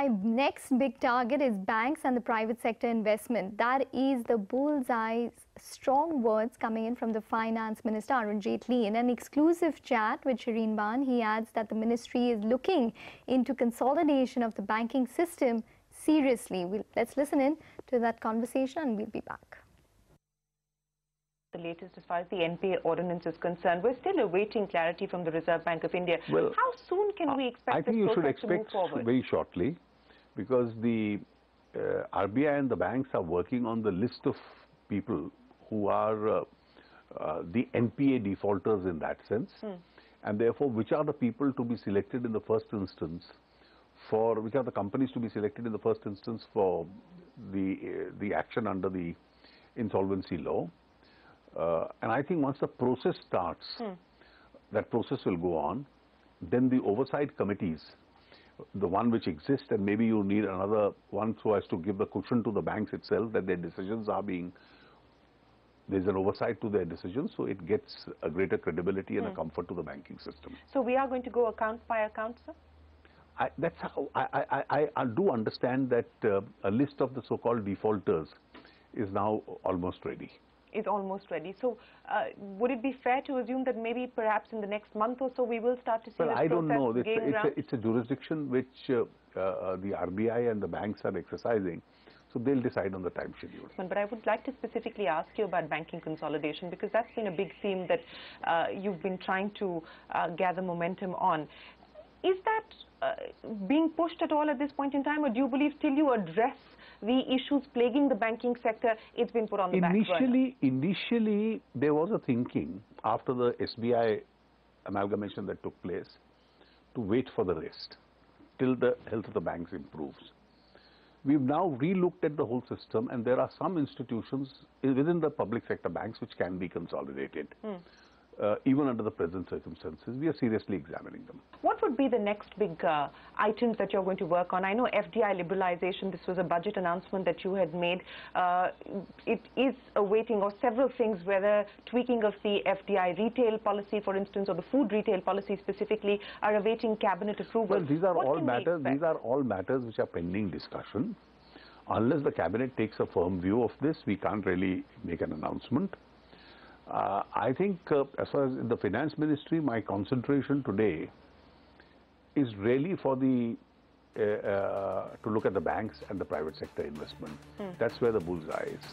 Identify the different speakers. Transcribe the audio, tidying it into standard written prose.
Speaker 1: My next big target is banks and the private sector investment. That is the bullseye. Strong words coming in from the Finance Minister Arun Jaitley. In an exclusive chat with Shireen Ban, he adds that the ministry is looking into consolidation of the banking system seriously. Let's listen in to that conversation and we'll be back.
Speaker 2: The latest as far as the NPA ordinance is concerned. We're still awaiting clarity from the Reserve Bank of India.
Speaker 3: Well,
Speaker 2: how soon can we expect this process to move forward?
Speaker 3: Very shortly, because the RBI and the banks are working on the list of people who are the NPA defaulters in that sense, and therefore which are the people to be selected in the first instance for, which are the companies to be selected in the first instance for the action under the insolvency law. And I think once the process starts, that process will go on. Then the oversight committees, the one which exists, and maybe you need another one so as to give the cushion to the banks itself that their decisions are being, there's an oversight to their decisions, so it gets a greater credibility and a comfort to the banking system.
Speaker 2: So we are going to go account by account, sir?
Speaker 3: That's how I do understand that a list of the so-called defaulters is now almost ready.
Speaker 2: Is almost ready. So would it be fair to assume that maybe perhaps in the next month or so we will start to see this process
Speaker 3: I don't know.
Speaker 2: gain
Speaker 3: It's a jurisdiction which the RBI and the banks are exercising. So they'll decide on the time schedule.
Speaker 2: But I would like to specifically ask you about banking consolidation, because that's been a big theme that you've been trying to gather momentum on. Is that being pushed at all at this point in time, or do you believe till you address the issues plaguing the banking sector, it's been put on the back burner?
Speaker 3: Initially, there was a thinking after the SBI amalgamation that took place to wait for the rest till the health of the banks improves. We've now re-looked at the whole system, and there are some institutions within the public sector banks which can be consolidated. Even under the present circumstances, we are seriously examining them.
Speaker 2: What would be the next big items that you're going to work on? I know FDI liberalization, this was a budget announcement that you had made. It is awaiting, or several things, whether tweaking of the FDI retail policy, for instance, or the food retail policy specifically, are awaiting cabinet approval.
Speaker 3: Well, these are all matters which are pending discussion. Unless the cabinet takes a firm view of this, we can't really make an announcement. I think as far as the finance ministry, my concentration today is really for the to look at the banks and the private sector investment. That's where the bullseye is.